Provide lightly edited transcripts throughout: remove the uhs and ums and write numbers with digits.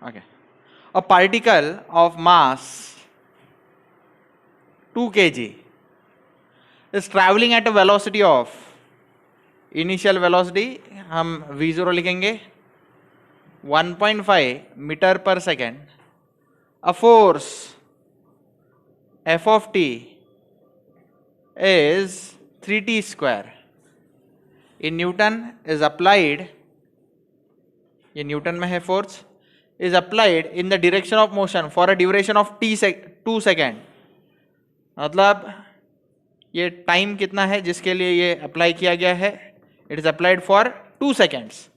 Okay. A particle of mass 2 kg is traveling at a velocity of, initial velocity हम v0 लिखेंगे 1.5 metre पर second, a force f of t is 3t square in Newton is applied, ये Newton में है force, is applied in the direction of motion for a duration of 2 second. मतलब ये time कितना है जिसके लिए ये अप्लाई किया गया है, it is applied for 2 seconds,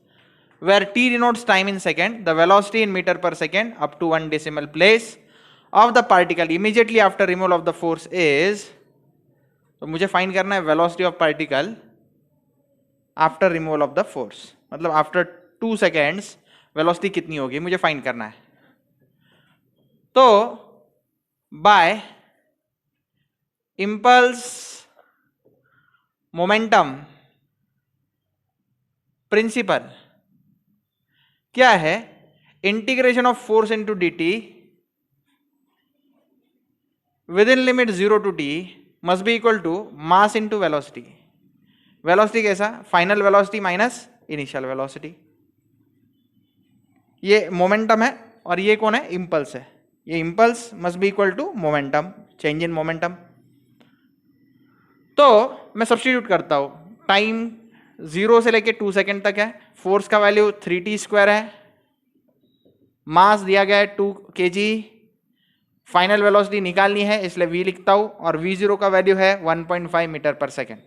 where t denotes time in second, the velocity in meter per second up to 1 decimal place of the particle immediately after removal of the force is, तो मुझे find करना है velocity of particle after removal of the force, मतलब after 2 seconds velocity कितनी होगी मुझे find करना है. तो बाय इम्पल्स मोमेंटम प्रिंसिपल क्या है, integration of force into dt within limit 0 to t must be equal to mass into velocity. Velocity कैसा, final velocity minus initial velocity. ये मोमेंटम है और ये कौन है, इंपल्स है. ये impulse must be equal to momentum, change in momentum. तो मैं सब्स्टिट्यूट करता हूं, टाइम 0 से लेके 2 सेकेंड तक है, फोर्स का वैल्यू 3t स्क्वायर है, मास दिया गया है 2 kg, फाइनल वेलोसिटी निकालनी है इसलिए v लिखता हूं और v0 का वैल्यू है 1.5 मीटर पर सेकेंड.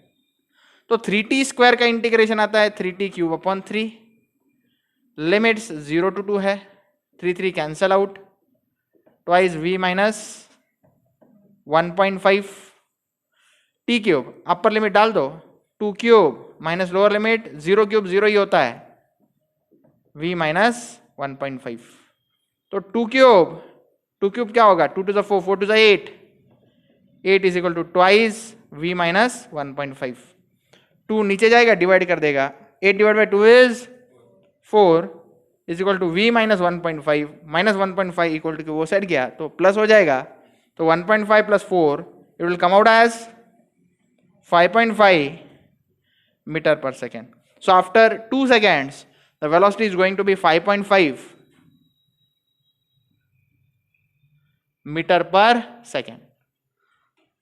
तो 3t स्क्वायर का इंटीग्रेशन आता है 3t cube upon 3, limits 0 to 2 है, 3 cancel out, twice v minus 1.5 t cube, upper limit डाल दो 2 cube minus lower limit 0 cube 0 ही होता है, v माइनस 1.5. तो 2 क्यूब क्या होगा, 2 to the 4, 4 to the 8, 8 is equal to twice v minus 1.5. 2 नीचे जाएगा डिवाइड कर देगा, 8 divide by 2 is 4 is equal to v minus 1.5, minus 1.5 equal to वो सेट गया तो प्लस हो जाएगा, तो 1.5 plus 4 it will come out as 5.5 meter per second. So after 2 seconds, the velocity is going to be 5.5 meter per second.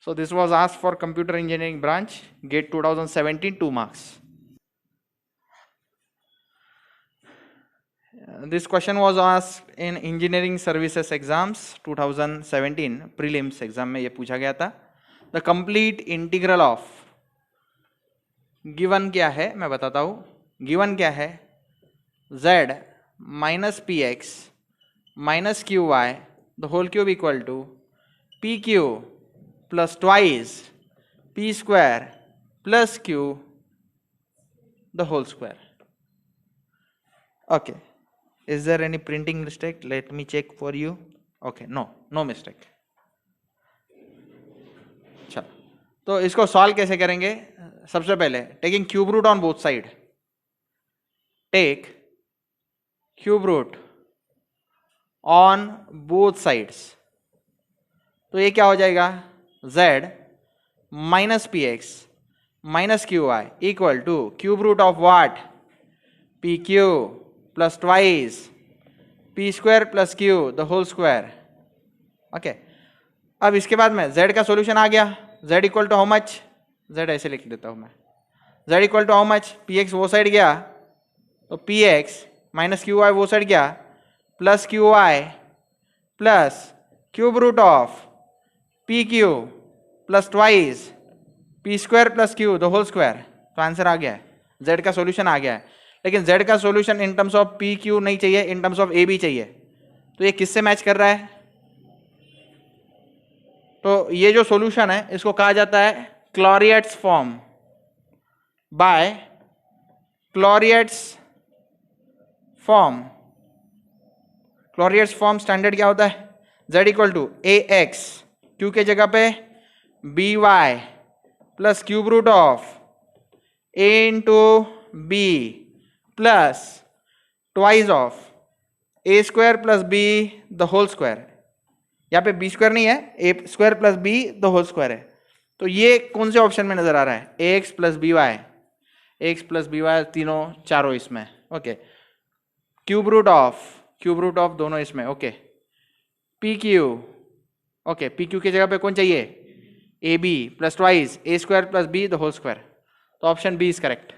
So this was asked for computer engineering branch, GATE 2017, 2 marks. This question was asked in engineering services exams 2017 prelims exam में ये पूछा गया था. The complete integral of given क्या है मैं बताता हूं, गिवन क्या है, z minus P x minus Q Y the whole cube equal to P Q plus twice P square plus Q the whole square. Okay, is there any printing mistake, let me check for you. Okay, no mistake. अच्छा, तो इसको solve कैसे करेंगे, सबसे पहले taking cube root on both side, take cube root on both sides, तो ये क्या हो जाएगा, z minus P x minus Q y equal to cube root of what, p Q plus twice P square plus Q the whole square. Okay, अब इसके बाद में z का सॉल्यूशन आ गया, z equal to how much, z ऐसे लिख देता हूं मैं, z equal to how much, p x वो साइड गया तो p x minus Q y वो साइड गया plus q y plus cube root of p Q plus twice P square plus Q the whole square. तो answer आ गया है, z का सॉल्यूशन आ गया है. लेकिन z का solution in terms of p Q नहीं चाहिए, इन टर्म्स ऑफ ए भी चाहिए. तो ये किससे मैच कर रहा है, तो ये जो सॉल्यूशन है इसको कहा जाता है Clairaut's form, by Clairaut's form. Clairaut's form standard क्या होता है, z equal to a x q के जगह पे b y plus cube root of a into b plus twice of a square plus b the whole square, यहाँ पे b square नहीं है, a square plus b the whole square है। तो ये कौन से ऑप्शन में नजर आ रहा है? A x plus b y, x plus b y तीनों चारों इसमें, ओके। क्यूब रूट ऑफ दोनों इसमें, okay. P q, okay, p q की जगह पे कौन चाहिए? A b plus twice a square plus b the whole square. तो option b is correct.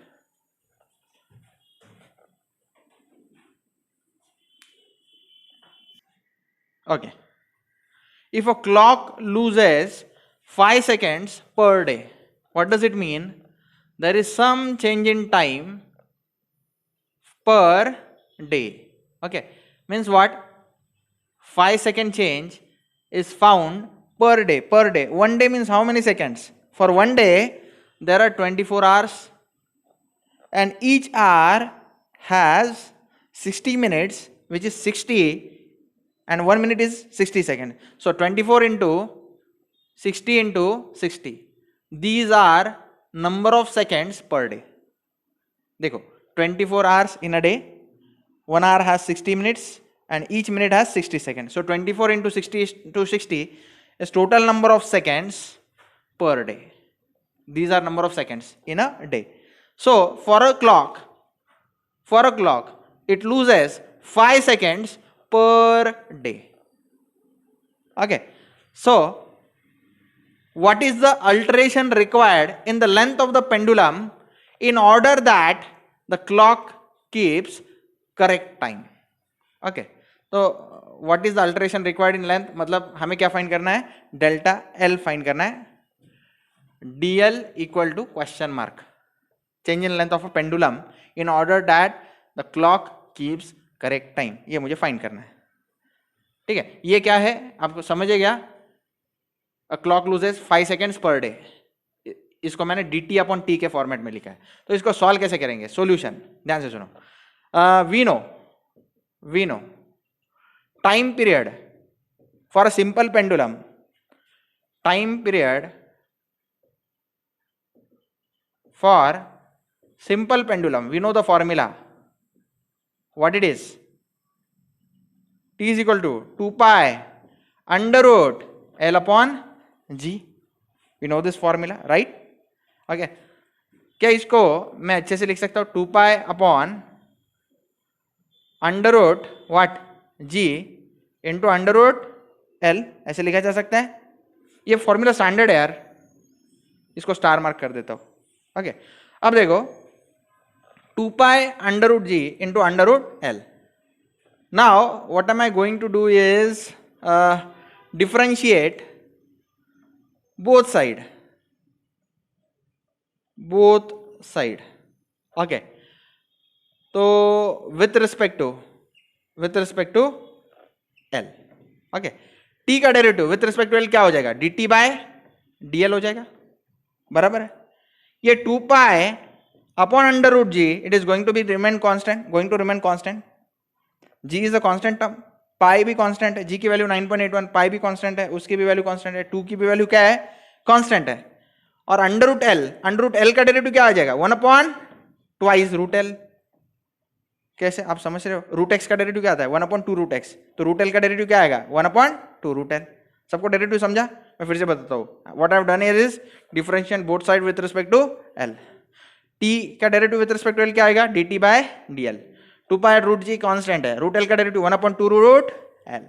Okay. If a clock loses 5 seconds per day, what does it mean? There is some change in time per day. Okay. Means what? 5-second change is found per day. Per day. 1 day means how many seconds? For 1 day, there are 24 hours, and each hour has 60 minutes, which is 60, and 1 minute is 60 seconds. So 24 into 60 into 60. These are number of seconds per day. देखो 24 hours in a day, 1 hour has 60 minutes and each minute has 60 seconds. So 24 into 60 to 60 is total number of seconds per day. These are number of seconds in a day. So for a clock, it loses 5 seconds per day. Okay, so what is the alteration required in the length of the pendulum in order that the clock keeps correct time? Okay, so what is the alteration required in length? मतलब हमें क्या find करना है? Delta L find करना है। dl equal to question mark, change in length of a pendulum in order that the clock keeps correct time, ये मुझे find करना है। ठीक है, ये क्या है आपको समझ गया? A clock loses 5 seconds per day, इसको मैंने dt अपॉन टी के फॉर्मेट में लिखा है। तो इसको सॉल्व कैसे करेंगे? सॉल्यूशन ध्यान से सुनो। We know time period for a simple pendulum, time period for simple pendulum, we know the formula, what it is? T is equal to 2 pi under root L upon G. We know this formula, right? Okay. क्या इसको मैं अच्छे से लिख सकता हूं? 2 pi upon under root what? G into under root L, ऐसे लिखा जा सकता है। ये फॉर्मूला स्टैंडर्ड है यार, इसको स्टार मार्क कर देता हूं। ओके, अब देखो 2 pi under root G into under root L. Now what am I going to do is differentiate both side. Okay, तो with respect to L. Okay, T का derivative with respect to L क्या हो जाएगा? dt by dl हो जाएगा, बराबर है। ये 2 pi upon under root G, it is going to remain constant. G is a constant term, pi भी constant है, G की वैल्यू 9.81, pi भी constant है, उसकी भी वैल्यू constant है, 2 की भी वैल्यू क्या है? constant है। और अंडर रूट एल का डेरिवेटिव क्या आ जाएगा? 1 अपॉन ट्वाइस रूट एल। कैसे आप समझ रहे हो? रूट एक्स का डेरिवेटिव क्या आता है? 1 अपॉन 2 रूट एक्स। तो रूट एल का डेरिवेटिव क्या आएगा? 1 अपॉन 2 रूट एल। सबको डेरिवेटिव समझा? मैं फिर से बताता हूँ। What I have done here is differentiate both side with respect to l. T का derivative with respect to l क्या आएगा? D t by d l. 2 pi root g constant है, रूट एल का डेरिवेटिव 1 अपॉन 2 रूट एल।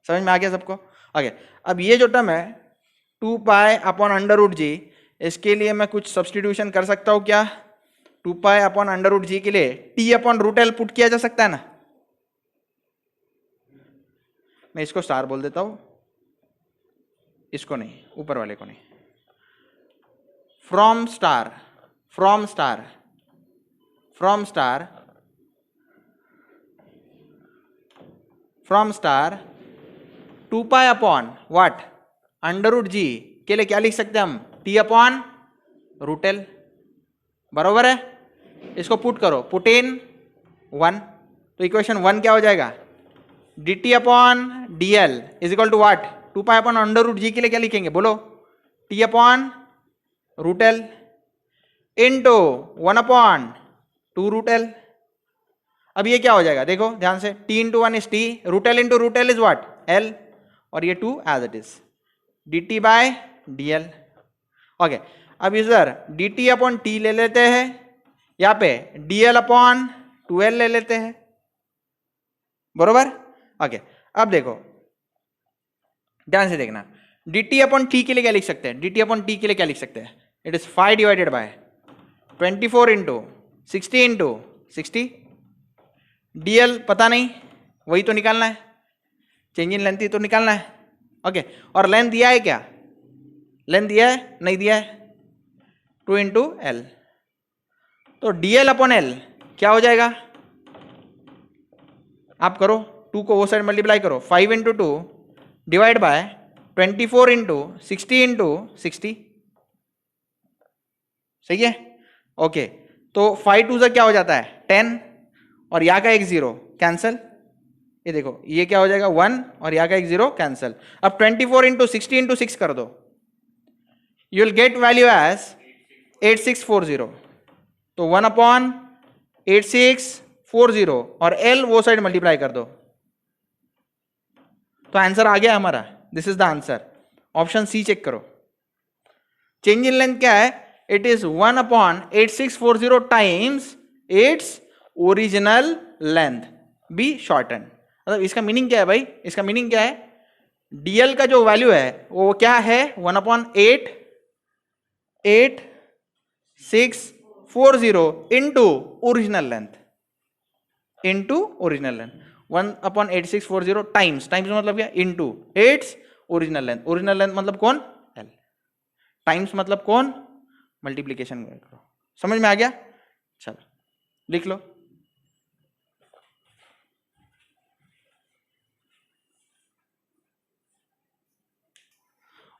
समझ में आ गया सबको? Okay, अब ये जो टर्म है 2 पाई अपॉन अंडर रूट जी, इसके लिए मैं कुछ सब्सटीट्यूशन कर सकता हूँ क्या? 2 pi upon under root g के लिए t upon root l put किया जा सकता है ना? मैं इसको स्टार बोल देता हूं, इसको नहीं, ऊपर वाले को नहीं। From star 2 pi upon what? Under root g के लिए क्या लिख सकते हैं हम? टी अपॉन रूट एल, बरोबर है। इसको पुट करो, पुट इन 1, तो इक्वेशन 1 क्या हो जाएगा? D t upon d l is equal to what? 2 pi upon under root g के लिए क्या लिखेंगे बोलो? T upon root l into 1 upon 2 root l. अब ये क्या हो जाएगा, देखो ध्यान से, t into one is t, root l into root l is what, l, और ये 2 as it is, dt by dl। Okay, अब इधर dt अपॉन टी ले लेते हैं, यहाँ पे dl अपॉन 2l ले लेते हैं, बरोबर। ओके, अब देखो ध्यान से देखना, dt अपॉन टी के लिए क्या लिख सकते हैं, dt अपॉन टी के लिए क्या लिख सकते हैं, it is 5 divided by 24 into 60 into 60, dl पता नहीं, वही तो निकालना है, चेंज इन लेंथ ही तो निकालना है। ओके, और लेंथ दिया है क्या, लेंथ दिया है, नहीं दिया है, 2 इंटू एल, तो dl अपॉन एल क्या हो जाएगा, आप करो, 2 को वो साइड मल्टीप्लाई करो, 5 into 2 divide by 24 into 60 into 60, सही है। ओके, तो 5 2 से क्या हो जाता है 10, और यहाँ का एक 0 कैंसल, ये देखो ये क्या हो जाएगा 1, और यहाँ का एक 0 कैंसल। अब 24 इंटू 60 इंटू 6 कर दो, you will get value as 8640, तो 1 अपॉन 8640, और एल वो साइड मल्टीप्लाई कर दो, तो आंसर आ गया हमारा, this is the answer. Option C check करो, चेंज इन लेंथ क्या है, it is 1 upon 8640 times its original length be shorten. मतलब इसका मीनिंग क्या है भाई, इसका मीनिंग क्या है, dl का जो वैल्यू है वो क्या है 1 upon 8640 into original length, into original length, 1 upon 8640 times, times मतलब क्या, into its original length, original length मतलब कौन, एल, टाइम्स मतलब कौन, मल्टीप्लीकेशन करो, समझ में आ गया। चलो लिख लो,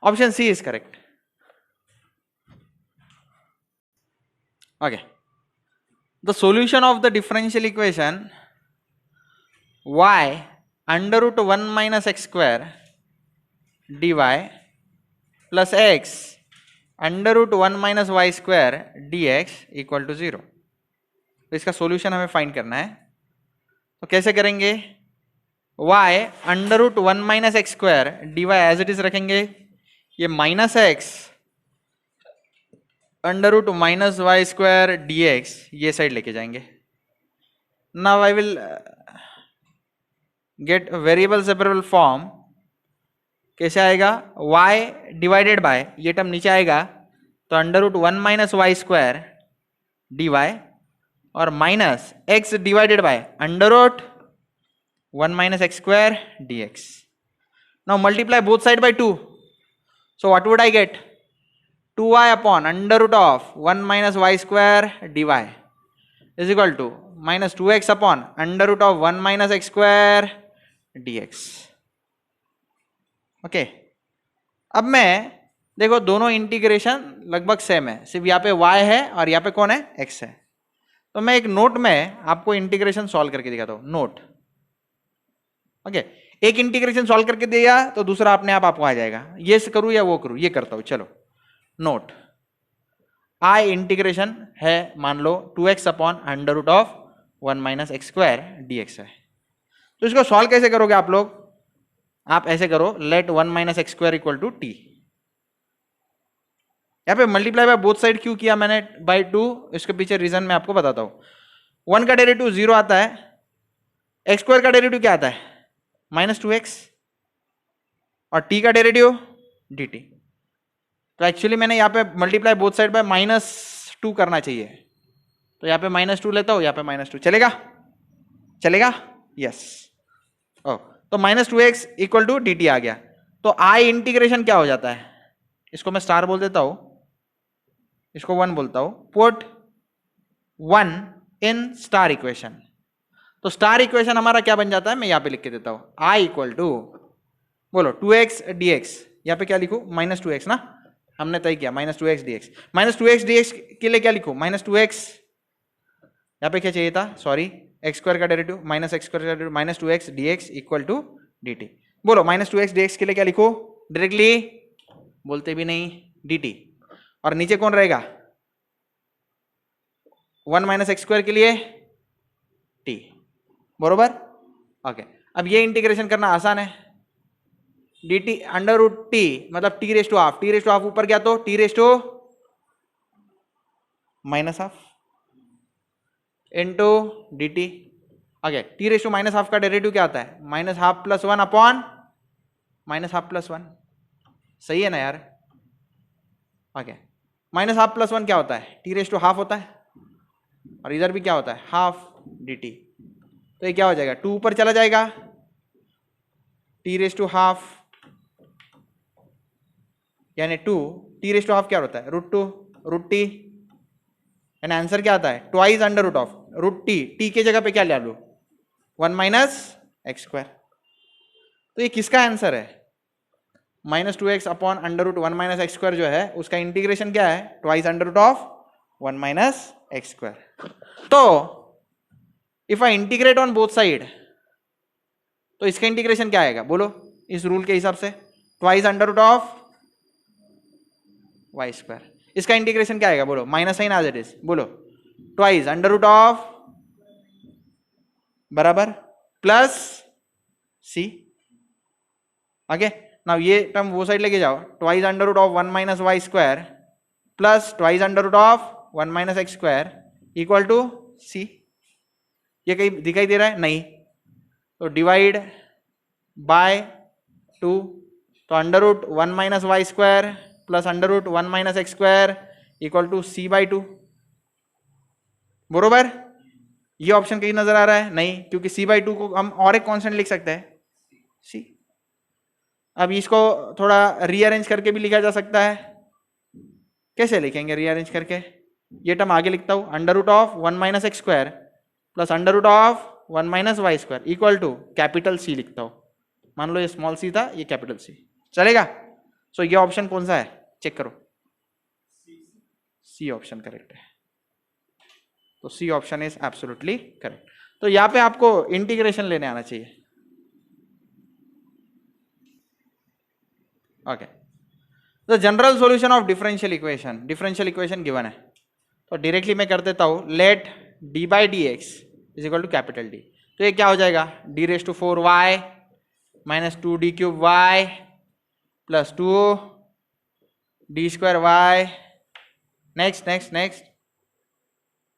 option C is correct. Okay, the solution of the differential equation y under root 1 minus x square dy plus x under root 1 minus y square dx equal to 0। तो इसका सॉल्यूशन हमें फाइंड करना है, तो कैसे करेंगे, y under root 1 minus x square dy as it is रखेंगे, ये minus x under root minus y square dx ये साइड लेके जाएंगे। Now I will get variable separable form, कैसे आएगा, y डिवाइडेड बाय, ये टर्म नीचे आएगा, तो under root 1 minus y square dy और minus x divided by under root 1 minus x square dx। Now multiply both side by 2, so what would I get, 2y upon under root of 1 minus y square dy is equal to minus 2x upon under root of 1 minus x square dx। Okay, अब मैं देखो दोनों integration लगभग same है, सिर्फ यहाँ पे y है और यहाँ पे कौन है, x है। तो मैं एक नोट में आपको इंटीग्रेशन सॉल्व करके दिखाता हूँ, नोट। ओके, एक इंटीग्रेशन सॉल्व करके दिया तो दूसरा अपने आप आपको आ जाएगा, ये करूँ या वो करूँ, ये करता हूँ। चलो नोट, आई इंटीग्रेशन है मान लो 2x upon under root of 1 minus x square dx है। तो इसको सॉल्व कैसे करोगे आप लोग, आप ऐसे करो, let 1 minus x square equal to t, यहाँ पे मल्टीप्लाई बाय बोथ साइड क्यों किया मैंने बाय 2, इसके पीछे रीजन मैं आपको बताता हूं। 1 का डेरिवेटिव 0 आता है, एक्स स्क्वायर का डेरिवेटिव क्या आता है -2x, और t का डेरिवेटिव dt। तो एक्चुअली मैंने यहाँ पे मल्टीप्लाई बोथ साइड बाय -2 करना चाहिए, तो यहाँ पे -2 लेता हूँ, यहाँ पे -2 चलेगा, चलेगा, यस। ओ, तो -2x इक्वल टू dt आ गया। तो आई इंटीग्रेशन क्या हो जाता है, इसको मैं स्टार बोल देता हूं, इसको 1 बोलता हूं, पुट 1 इन स्टार इक्वेशन। तो स्टार इक्वेशन हमारा क्या बन जाता है, मैं यहां पे लिख के देता हूं, आई इक्वल टू, बोलो 2x dx, यहां पे क्या लिखूं, -2x ना, हमने तय किया -2x dx। -2x dx के लिए क्या लिखूं, -2x, यहां पे क्या चाहिए था, सॉरी, एक्स स्क्वायर का डेरिवेटिव माइनस एक्स स्क्वायर का derivative -2x dx equal to dt। बोलो -2x dx के लिए क्या लिखो, डायरेक्टली बोलते भी नहीं, dt, और नीचे कौन रहेगा, 1 माइनस एक्स स्क्वायर के लिए t। बरोबर? ओके, अब ये इंटीग्रेशन करना आसान है। D t under root t मतलब t raise to half, t raise to half ऊपर गया तो t raise to minus half into d t. Okay, t raise to minus half का डेरिवेटिव क्या आता है? Minus half plus one upon minus half plus one. सही है ना यार? Okay, minus half plus one क्या होता है? टी रेस टू हाफ होता है, और इधर भी क्या होता है? Half d t. तो ये क्या हो जाएगा? टू ऊपर चला जाएगा, टी रेस टू हाफ यानी two, t raise to half क्या होता है? Root two root t, and answer क्या आता है? Twice under root of root t. T के जगह पे क्या ले लो? One minus x square. तो ये किसका आंसर है? Minus two x upon under root one minus x square जो है उसका इंटीग्रेशन क्या है? Twice under root of one minus x square. तो if I integrate on both side तो इसका इंटीग्रेशन क्या आएगा बोलो? इस रूल के हिसाब से twice under root of y square. इसका इंटीग्रेशन क्या आएगा बोलो? Minus sine as it is, बोलो ट्वाइस अंडर रूट ऑफ बराबर प्लस सी। ओके, नाउ ये टर्म वो साइड लेके जाओ, twice under root of one minus y square plus twice under root of one minus x square equal to c. ये कहीं दिखाई दे रहा है? नहीं। तो डिवाइड बाय टू, तो under root one minus y square plus under root one minus x square equal to C by two. बरोबर? ये ऑप्शन कहीं नजर आ रहा है? नहीं, क्योंकि सी बाई टू को हम और एक कांस्टेंट लिख सकते हैं सी। अब इसको थोड़ा रीअरेंज करके भी लिखा जा सकता है। कैसे लिखेंगे रीअरेंज करके? ये टर्म आगे लिखता हूं, under root of one minus x square plus under root of one minus y square equal to capital C लिखता हूं। मान लो ये स्मॉल सी था, ये कैपिटल सी, चलेगा? सो ये ऑप्शन कौन सा है? चेक करो, सी ऑप्शन करेक्ट है। तो C option is absolutely correct. तो यहां पे आपको इंटीग्रेशन लेने आना चाहिए। Okay, the general solution of differential equation, differential equation given है तो डायरेक्टली मैं कर देता हूं, let D by D x is equal to capital D. तो ये क्या हो जाएगा? D raise to four y minus two D cube y plus two D square y, next next next,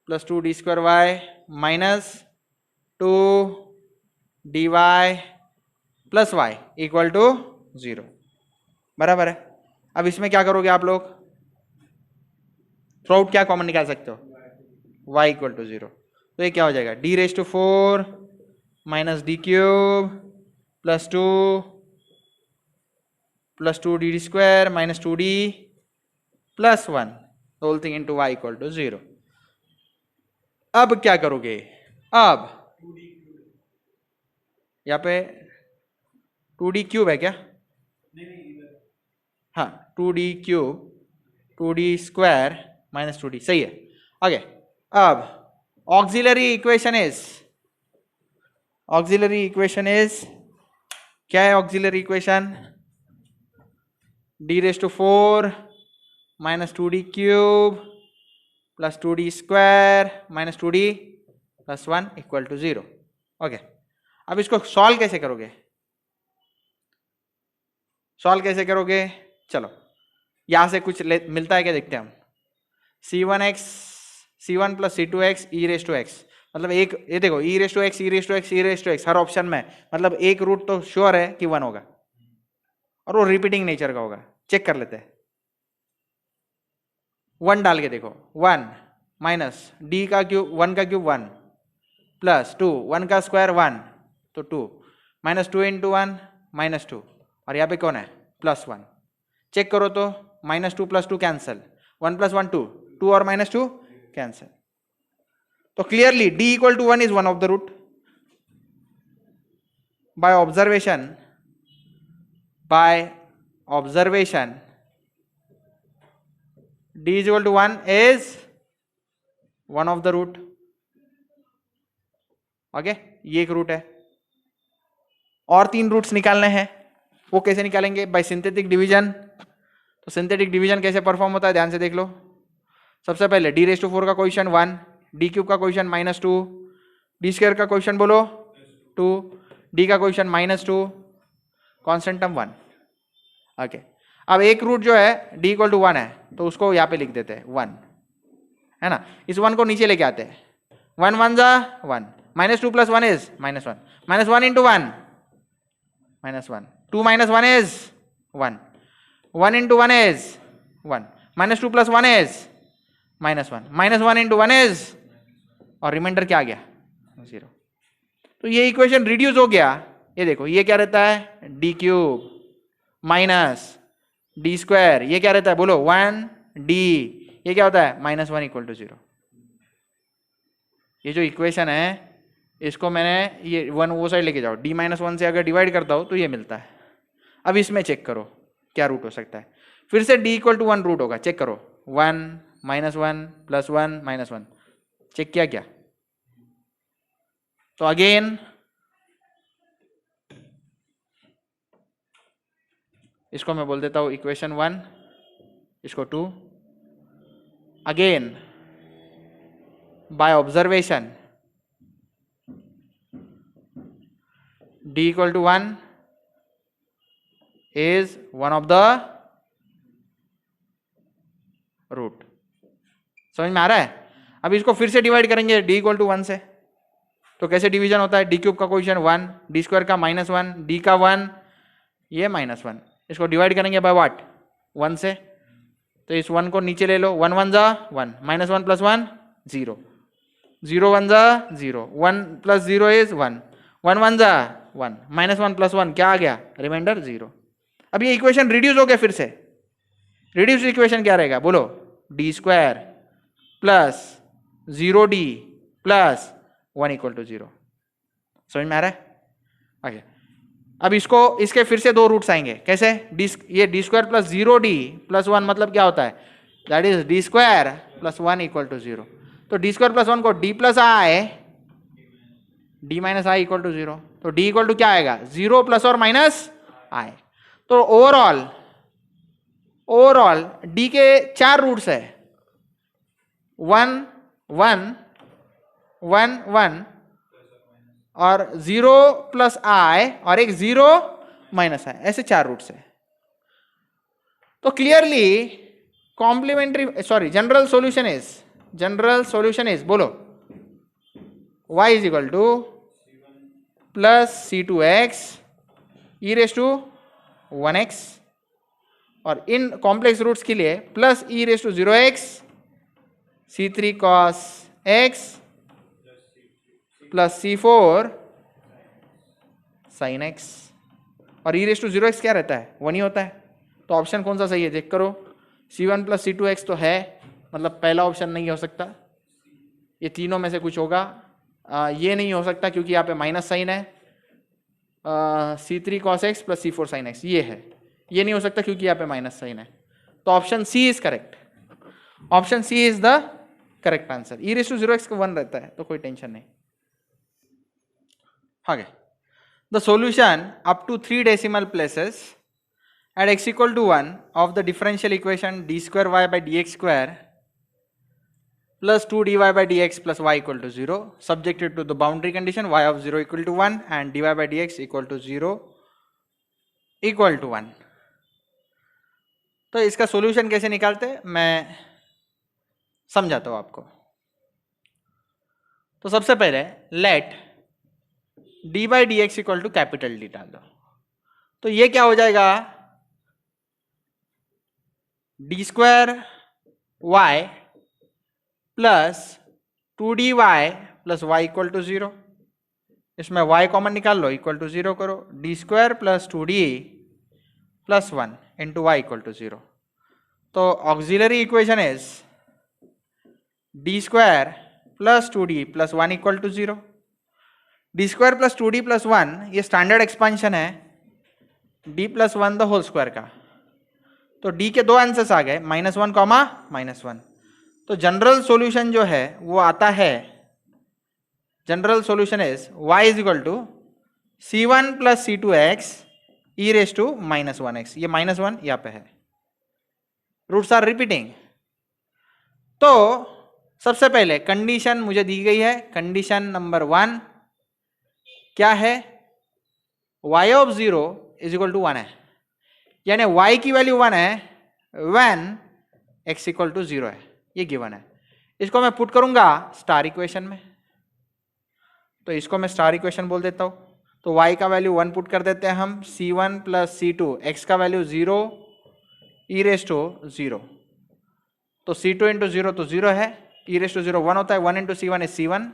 plus two D square y minus two D y plus y equal to zero. बराबर है? अब इसमें क्या करोगे आप लोग? Through out क्या common निकाल सकते हो? y equal to zero. तो ये क्या हो जाएगा? D raise to four minus D cube plus two D square minus two D plus one whole thing into y equal to zero. अब क्या करोगे? अब यहाँ पे टू डी क्यूब है क्या? हाँ, two D cube two D square minus two D, सही है। ओके, अब ऑक्सिलरी इक्वेशन इज क्या है? Auxiliary equation D raise to four minus two D cube plus two D square minus two D plus one equal to zero. Okay, अब इसको solve कैसे करोगे? Solve कैसे करोगे? चलो यहां से कुछ मिलता है क्या देखते हैं हम। c1 plus c2x e raise to x, मतलब एक ये देखो e raise to x e raise to x e raise to x हर ऑप्शन में, मतलब एक रूट तो श्योर है कि वन होगा और वो रिपीटिंग नेचर का होगा। चेक कर लेते हैं, वन डाल के देखो, वन माइनस डी का क्यूब, वन का cube one plus two, one का स्क्वायर वन तो two minus two into one minus two, और यहाँ पे कौन है? Plus one. चेक करो तो minus two plus two cancel, one plus one two, two और माइनस टू कैंसल। तो clearly d equal to one is one of the root. By observation d is equal to one is one of the root. Okay, ये एक root है। और तीन roots निकालने हैं, वो कैसे निकालेंगे? Bye synthetic division. तो सिंथेटिक डिवीजन कैसे परफॉर्म होता है ध्यान से देख लो। सबसे पहले डी रेस टू फोर का कोएफिशिएंट वन, डी क्यूब का coefficient minus two, D square का कोएफिशिएंट बोलो 2, डी का कोएफिशिएंट -2, कांस्टेंट टर्म 1। ओके, अब एक रूट जो है डी इक्वल टू 1 है तो उसको यहाँ पे लिख देते हैं 1, है ना। इस 1 को नीचे लेके आते हैं, 1 1 जा 1, -2 + 1 is -1, -1 × 1 -1, 2 - 1 is 1, 1 × 1 is 1, -2 + 1 is -1, -1 × 1 is, और रिमाइंडर क्या आ गया 0। तो ये इक्वेशन रिड्यूस हो गया। ये देखो ये क्या रहता है d³ माइनस d², ये क्या रहता है बोलो 1d, ये क्या होता है -1 = 0। ये जो इक्वेशन है इसको मैंने ये 1 वो साइड लेके जाओ, d-1 से अगर डिवाइड करता हो तो ये मिलता है। अब इसमें चेक करो क्या रूट हो सकता है, फिर से d = 1 रूट होगा, चेक करो 1 -1 + 1 -1, चेक किया क्या। तो अगेन इसको मैं बोल देता हूं इक्वेशन 1, इसको 2। Again by observation d = 1 is one of the root. समझ में आ रहा है। अब इसको फिर से डिवाइड करेंगे d = 1 से, तो कैसे डिवीजन होता है, d³ का कोएफिशिएंट 1, d² का -1, d का 1, ये -1, इसको डिवाइड करेंगे बाय व्हाट 1 से, तो इस 1 को नीचे ले लो, 1 1 जा 1, -1 + 1 0, 0 1 जा 0, 1 + 0 इज 1, 1 1 जा 1, -1 + 1 क्या आ गया रिमाइंडर 0। अब ये इक्वेशन रिड्यूस हो गया, फिर से रिड्यूस इक्वेशन क्या रहेगा बोलो, d² + 0d + 1 = 0। समझ में आ रहा है। ओके, अब इसको इसके फिर से दो रूट्स आएंगे, कैसे ये d² + 0d + 1 मतलब क्या होता है, दैट इज d² + 1 = 0। तो d² + 1 को d + i d - i = 0, तो d = क्या आएगा 0 ± i। तो ओवरऑल d के 4 रूट्स है, 1 1 1 1 और 0 + i और एक 0 - i, ऐसे 4 रूट्स है। तो clearly complementary general solution is बोलो y = +c2x e⁻1x, और इन कॉम्प्लेक्स रूट्स के लिए +e⁻0x c3 cos x +c4 sin x, और e⁻0x क्या रहता है 1 ही होता है। तो ऑप्शन कौन सा सही है चेक करो, c1 + c2x तो है, मतलब पहला ऑप्शन नहीं हो सकता, ये तीनों में से कुछ होगा। ये नहीं हो सकता क्योंकि यहाँ पे माइनस साइन है, c3 cos x + c4 sin x ये है, ये नहीं हो सकता क्योंकि यहाँ पे माइनस साइन है। तो option C is correct, option C is the correct answer. e⁻0x का 1 रहता है तो कोई टेंशन नहीं। आगे, the solution up to 3 decimal places at x = 1 of the differential equation d²y/dx² plus 2dy/dx plus y = 0 subjected to the boundary condition y of 0 = 1 and dy/dx = 0 = 1। तो इसका solution कैसे निकालते हैं मैं समझाता हूं आपको। तो सबसे पहले लेट d/dx = कैपिटल D डाल दो, तो ये क्या हो जाएगा d² y plus 2dy plus y = 0, इसमें y कॉमन निकाल लो = 0 करो, d² + 2d + 1 × y = 0। तो auxiliary equation is d² + 2d + 1 = 0। d² + 2d + 1 ये स्टैंडर्ड एक्सपेंशन है d + 1 द होल स्क्वायर का, तो d के दो आंसर्स आ गए -1, -1। तो जनरल सॉल्यूशन जो है वो आता है, general solution is y = c1 + c2x e⁻1x, ये -1 यहाँ पे है, रूट्स आर रिपीटिंग। तो सबसे पहले कंडीशन मुझे दी गई है, कंडीशन नंबर 1 क्या है, y of 0 is equal to 1 है, यानी y की वैल्यू 1 है व्हेन x इक्वल टू 0 है, ये गिवन है। इसको मैं पुट करूंगा स्टार इक्वेशन में, तो इसको मैं स्टार इक्वेशन बोल देता हूं। तो y का वैल्यू 1 पुट कर देते हैं हम, c1 प्लस c2, x का वैल्यू 0 e रेस टू 0, तो c2 इंटू 0 तो 0 है, e रेस टू 0 1 होता है, 1 इंटू c1 है c1,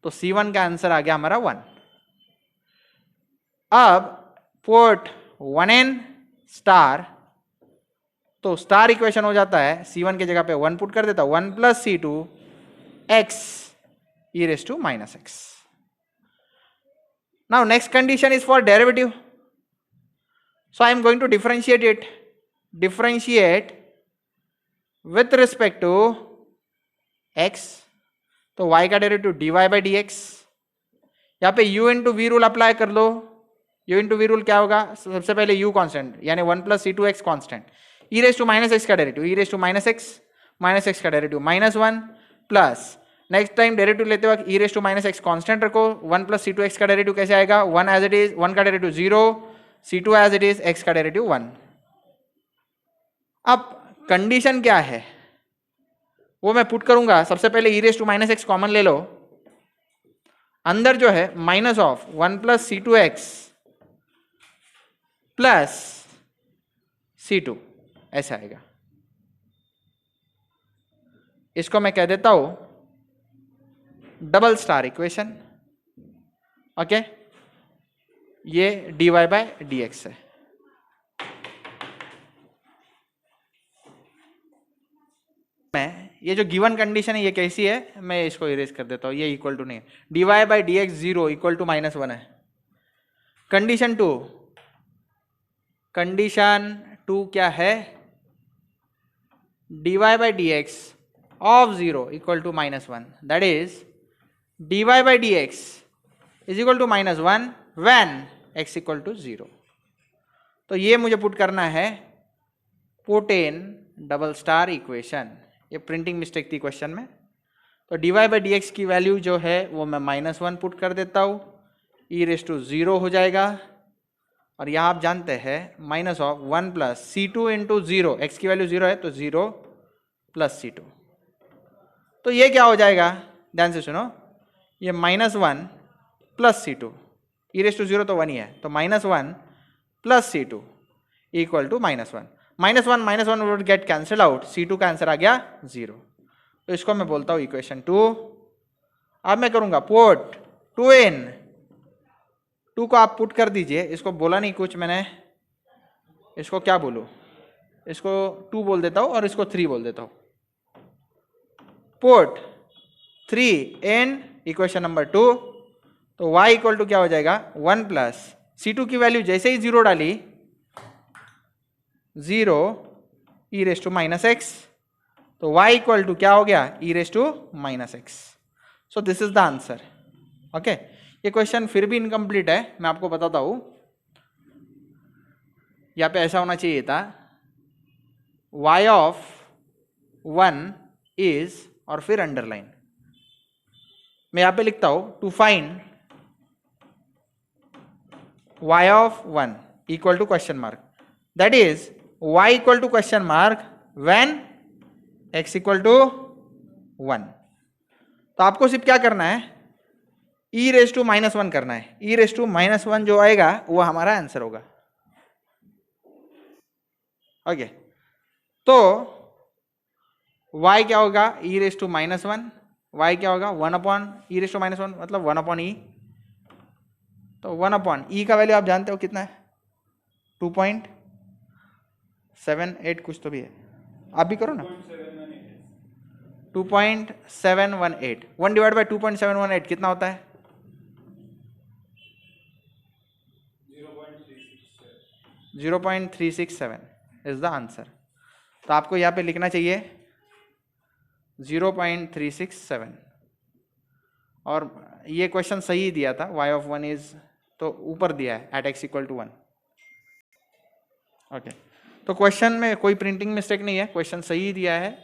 तो c1 का आंसर आ गया हमारा 1। अब पुट 1 इन स्टार, तो स्टार इक्वेशन हो जाता है, c1 की जगह पे 1 पुट कर देता हूं, 1 plus c2 x e raise to minus x। Now next condition is for derivative, so I am going to differentiate it, differentiate with respect to x, तो y का डेरिवेटिव dy by dx, यहाँ पे u into v rule apply कर लो। u into v rule क्या होगा, सबसे पहले u कांस्टेंट यानी 1 plus c2 x constant, e raise to minus x का derivative, e raise to minus x का derivative -1 plus next time derivative लेते वक्त e raise to minus x constant रखो, 1 प्लस c2 x का derivative कैसे आएगा, 1 as it is, 1 का derivative 0, c2 as it is, x का डेरिवेटिव 1। अब कंडीशन क्या है वो मैं पुट करूंगा। सबसे पहले e raise to minus x common ले लो, अंदर जो है minus of 1 plus c2 x plus c2 ऐसा आएगा। इसको मैं कह देता हूं डबल स्टार इक्वेशन, ओके, ये dy बाय dx है। मैं ये जो गिवन कंडीशन है ये कैसी है, मैं इसको इरेज कर देता हूं, ये इक्वल टू नहीं है, dy by dx 0 equal to -1 है। कंडीशन 2, कंडीशन 2 क्या है, dy by dx of 0 equal to -1, that is dy by dx is equal to -1 when x equal to 0। तो ये मुझे पुट करना है, put in double star equation, ये printing mistake थी क्वेश्चन में। तो dy by dx की वैल्यू जो है वो मैं -1 पुट कर देता हूँ, e रेस टू 0 हो जाएगा, और यहाँ आप जानते हैं minus of 1 plus c2 into 0, x की वैल्यू 0 है तो 0 प्लस c2, तो ये क्या हो जाएगा, ध्यान से सुनो, ये -1 plus c2, e raise to 0 तो 1 ही है, तो -1 plus c2 equal to -1, -1 would get cancel out, c2 का आंसर आ गया 0। तो इसको मैं बोलता हूँ इक्वेशन 2। अब मैं करूँगा पुट 2 इन, 2 को आप पुट कर दीजिए, इसको बोला नहीं कुछ मैंने, इसको क्या बोलूँ, इसको 2 बोल देता हूँ और इसको 3 बोल देता हूँ। पुट 3 इन इक्वेशन नंबर 2, तो y इक्वल टू क्या हो जाएगा, 1 प्लस c2 की वैल्यू जैसे ही 0 डाली 0 e रेस टू -x, तो y इक्वल टू क्या हो गया, e raise to -x। So this is the answer, okay. ये क्वेश्चन फिर भी इनकम्प्लीट है, मैं आपको बताता हूं, यहाँ पे ऐसा होना चाहिए था, y ऑफ 1 इज, और फिर अंडरलाइन, मैं यहां पे लिखता हूं to find y of 1 equal to question mark, that is y equal to question mark when x equal to 1। तो आपको सिर्फ क्या करना है, e रेस टू -1 करना है, e रेस टू -1 जो आएगा वो हमारा आंसर होगा, ओके। तो y क्या होगा, e रेस टू -1, y क्या होगा 1 अपॉन e रेस टू -1 मतलब 1 अपॉन e, तो 1 अपॉन e का वैल्यू आप जानते हो कितना है, 2.78 कुछ तो भी है, आप भी करो ना, 2.718, 1 डिवाइड बाई 2.718 कितना होता है, 0.367 इज द आंसर। तो आपको यहाँ पे लिखना चाहिए 0.367, और ये क्वेश्चन सही दिया था, y ऑफ 1 इज, तो ऊपर दिया है at x equal to 1, okay. तो क्वेश्चन में कोई प्रिंटिंग मिस्टेक नहीं है, क्वेश्चन सही दिया है,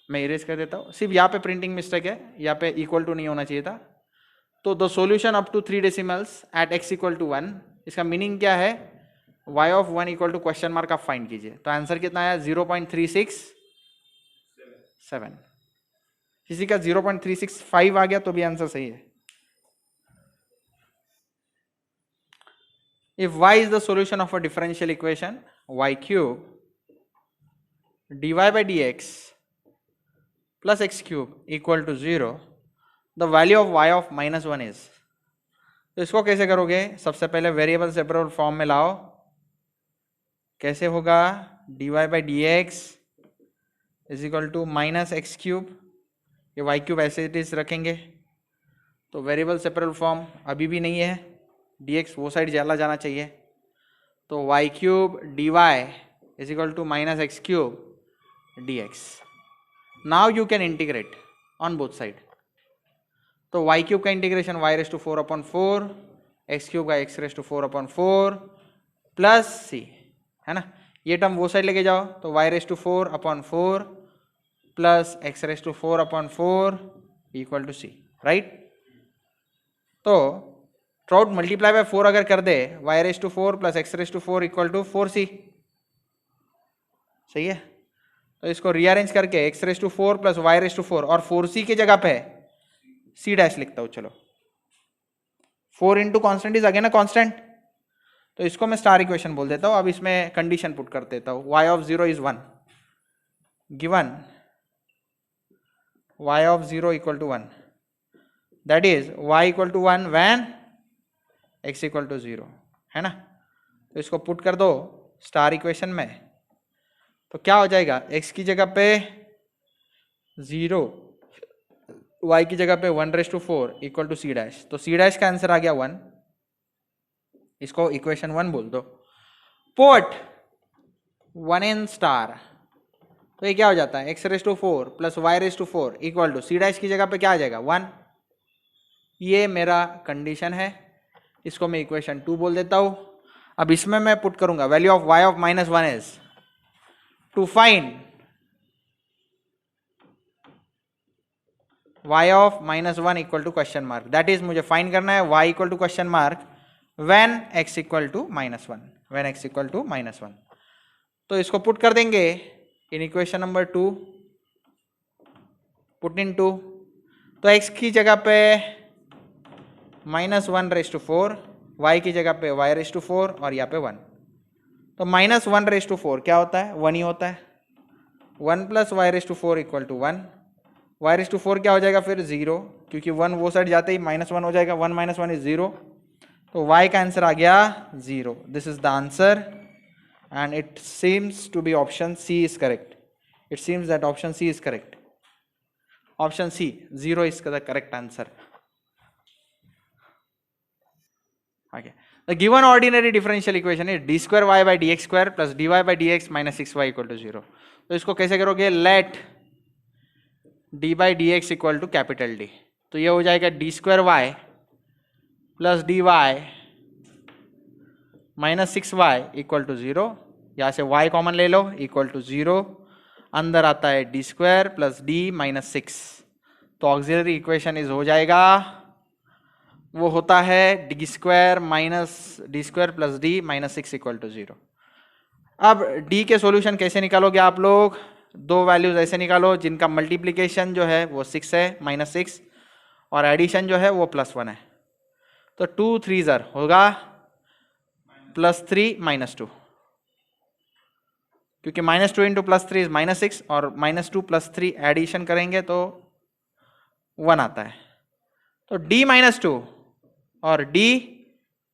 मैं इरेज कर देता हूँ, सिर्फ यहाँ पे प्रिंटिंग मिस्टेक है, यहाँ पे इक्वल टू नहीं होना चाहिए था, तो the solution up to 3 decimals at x equal to 1, इसका मीनिंग क्या है, y of 1 equal to question mark आप फाइंड कीजिए। तो आंसर कितना आया 0.367। किसी का 0.365 आ गया तो भी आंसर सही है। If y is the solution of a differential equation y cube dy by dx plus x cube equal to 0, the value of y of minus 1 is। तो इसको कैसे करोगे, सबसे पहले वेरिएबल सेपरेबल फॉर्म में लाओ। कैसे होगा, dy by dx is equal to minus x cube, ये वाई क्यूब ऐसे इट इज रखेंगे। तो वेरिएबल सेपरेबल फॉर्म अभी भी नहीं है, dx वो साइड चला जाना चाहिए। तो y cube dy is equal to minus x cube dx। Now you can integrate on both side. तो वाई क्यूब का integration y raise to 4/4, x cube का x raise to 4/4 plus C, है ना। ये टर्म वो side लेके जाओ, तो y raise to 4/4 plus x raise to 4/4 equal to सी, राइट। तो थ्रू मल्टीप्लाई बाय 4 अगर कर दे, Y raise to 4 plus x raise to 4 equal to 4c, सही है। तो इसको रीअरेंज करके x raise to 4 plus y raise to 4 और 4c की जगह पे c डैश लिखता हूं। चलो 4 into constant is again a constant, तो इसको मैं स्टार इक्वेशन बोल देता हूं। अब इसमें कंडीशन पुट कर देता हूं, y of 0 is 1 given y of 0 equal to 1, that is y equal to 1 when x equal to 0, है ना। तो इसको पुट कर दो स्टार इक्वेशन में, तो क्या हो जाएगा, x की जगह पे 0, y की जगह पे 1/4 इक्वल टू c डैश। तो c डैश का आंसर आ गया 1, इसको इक्वेशन 1 बोल दो। पुट 1 इन स्टार, तो ये क्या हो जाता है, x⁴ plus y⁴ equal to c dash की जगह पे क्या आ जाएगा 1। ये मेरा कंडीशन है, इसको मैं इक्वेशन 2 बोल देता हूं। अब इसमें मैं पुट करूंगा value of y of -1 is to find y of -1 equal to question mark, that is मुझे फाइंड करना है y equal to question mark when x equal to -1, when x equal to -1। तो इसको पुट कर देंगे in equation number 2, put in 2। तो x की जगह पे -1/4, y की जगह पे y⁴ और यहाँ पे 1। तो -1/4 क्या होता है, 1 ही होता है। 1 plus y⁴ equal to 1, y⁴ क्या हो जाएगा फिर 0, क्योंकि 1 वो साइड जाते ही -1 हो जाएगा, 1 - 1 इज 0। तो y का आंसर आ गया 0। This is the answer and it seems to be option C is correct. It seems that option C is correct. Option C 0 is the correct answer. Okay. The given ordinary differential equation is d square y by dx square plus dy by dx minus 6y equal to 0. तो इसको कैसे करोगे, let d by dx equal to capital D. तो ये हो जाएगा d square y plus dy minus 6y equal to 0, यहाँ से y कॉमन ले लो इक्वल टू 0, अंदर आता है d square plus d minus 6। तो ऑक्सिलरी इक्वेशन इज हो जाएगा, वो होता है d square plus d minus 6 equal to 0। अब d के सॉल्यूशन कैसे निकालोगे आप लोग, दो वैल्यूज ऐसे निकालो जिनका मल्टीप्लीकेशन जो है वो 6 है -6 और एडिशन जो है वो +1 है। तो 2 3 होगा +3 -2, क्योंकि -2 इंटू +3 इज -6 और -2 +3 एडिशन करेंगे तो 1 आता है। तो d -2 और d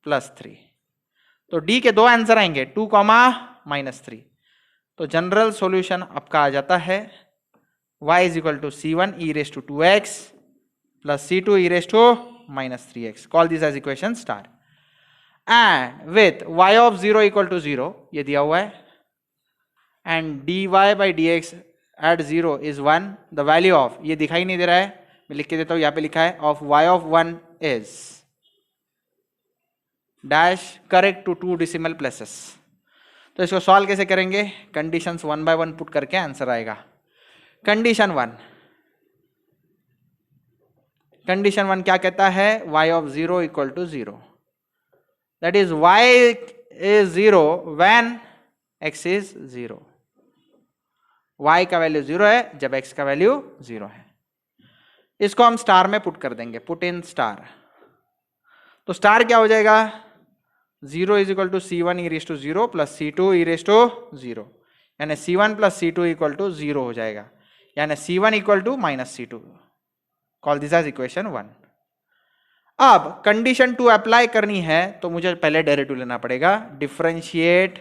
+3, तो d के दो आंसर आएंगे 2, -3। तो जनरल सॉल्यूशन आपका आ जाता है y is equal to c1 e⁻²x plus c2 e⁻−3x। Call this as equation star and with y of 0 equal to 0 ये दिया हुआ है and dy by dx at 0 is 1। The value of, ये दिखाई नहीं दे रहा है, मैं लिख के देता हूं, यहाँ पे लिखा है of y of 1 is dash correct to 2 decimal places. तो इसको सॉल्व कैसे करेंगे, कंडीशंस 1 by 1 पुट करके आंसर आएगा। कंडीशन 1, कंडीशन 1 क्या कहता है, y of 0 equal to 0, that is y is 0 when x is 0। y का वैल्यू 0 है जब x का वैल्यू 0 है। इसको हम स्टार में पुट कर देंगे, पुट इन स्टार। तो स्टार क्या हो जाएगा, 0 is equal to C1 e raise to 0 plus C2 e raise to 0, यानी C1 plus C2 equal to 0 हो जाएगा, यानी C1 equal to minus C2। Call this as equation 1। अब कंडीशन 2 अप्लाई करनी है तो मुझे पहले डेरिवेटिव लेना पड़ेगा, differentiate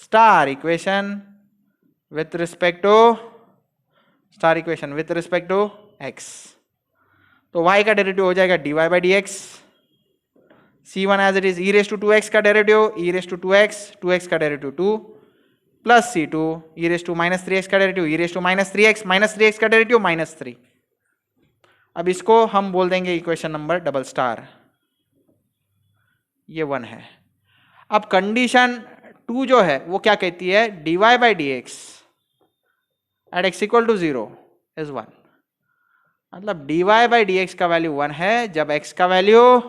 star equation with respect to star equation with respect to x। तो y का डेरिवेटिव हो जाएगा dy by D x, C1 as it is e raise to 2x का derivative e raise to 2x, 2x का derivative 2 plus C2 e raise to minus 3x का derivative e raise to minus 3x, minus 3x का derivative minus 3। अब इसको हम बोल देंगे equation number double star, ये 1 है। अब कंडीशन 2 जो है वो क्या कहती है, dy by D x at x equal to 0 is 1, मतलब dy बाई डी एक्स का वैल्यू 1 है जब x का वैल्यू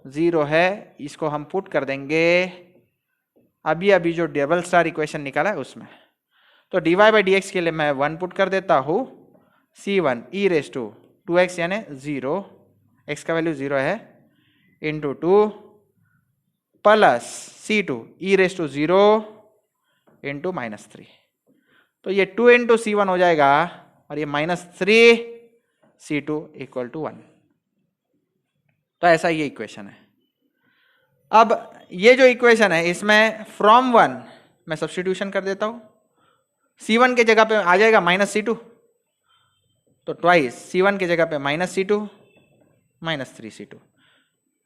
0 है। इसको हम पुट कर देंगे अभी अभी जो डबल स्टार इक्वेशन निकाला है उसमें। तो dy बाई डी एक्स के लिए मैं 1 पुट कर देता हूं, C1 e raise to 2x यानी 0, x का वैल्यू 0 है, into 2 plus C2 e raise to 0 into minus 3। तो ये 2 इंटू C1 हो जाएगा और ये माइनस 3 C2 इक्वल टू 1। तो ऐसा ये इक्वेशन है। अब ये जो इक्वेशन है इसमें फ्रॉम 1 मैं सब्स्टिट्यूशन कर देता हूं, C1 के जगह पे आ जाएगा माइनस C2, तो ट्वाइस C1 की जगह पे माइनस C2 माइनस 3C2,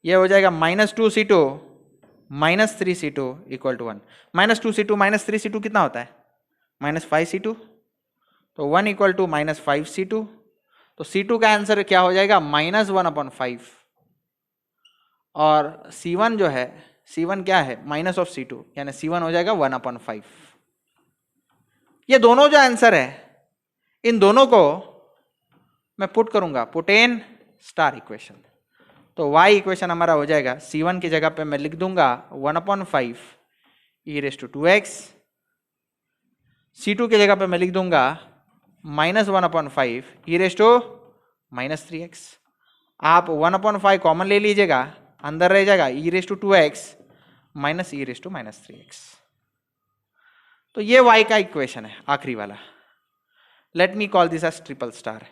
ये हो जाएगा minus 2C2 minus 3C2 equal to 1। Minus 2C2 minus 3C2 कितना होता है, माइनस 5C2, तो 1 इक्वल टू माइनस 5C2। तो C2 का आंसर क्या हो जाएगा, माइनस 1/5, और C1 जो है, C1 क्या है, माइनस ऑफ C2, यानी C1 हो जाएगा 1/5। ये दोनों जो आंसर है इन दोनों को मैं पुट करूंगा, पुट इन स्टार इक्वेशन। तो y इक्वेशन हमारा हो जाएगा, C1 की जगह पे मैं लिख दूंगा 1/5 e raise to 2x, C2 की जगह पे मैं लिख दूंगा minus 1/5 e raise to minus 3x। आप 1/5 कॉमन ले लीजिएगा, अंदर रह जाएगा e raise to 2x minus e raise to minus 3x। तो ये y का इक्वेशन है आखिरी वाला। Let me call this as triple star.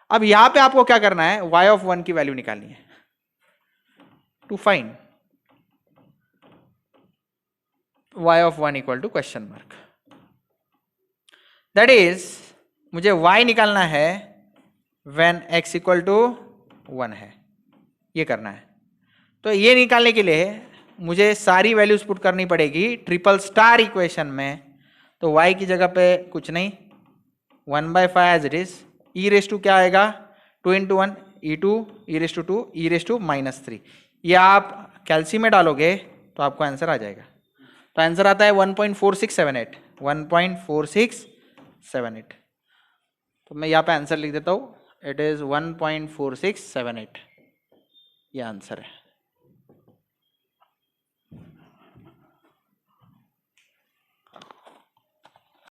अब यहां पे आपको क्या करना है, y ऑफ 1 की वैल्यू निकालनी है। To find y of 1 equal to question mark, that is मुझे y निकालना है व्हेन x इक्वल टू 1 है, ये करना है। तो ये निकालने के लिए मुझे सारी वैल्यूज पुट करनी पड़ेगी ट्रिपल स्टार इक्वेशन में। तो y की जगह पे कुछ नहीं, 1/5 as it is, e raise to क्या आएगा, 2 into 1 E2 e raise to 2 e raise to minus 3। ये आप कैलसी में डालोगे तो आपको आंसर आ जाएगा। तो आंसर आता है 1.4678, 1.4678। तो मैं यहाँ पे आंसर लिख देता हूँ, इट इज 1.4678, ये आंसर है।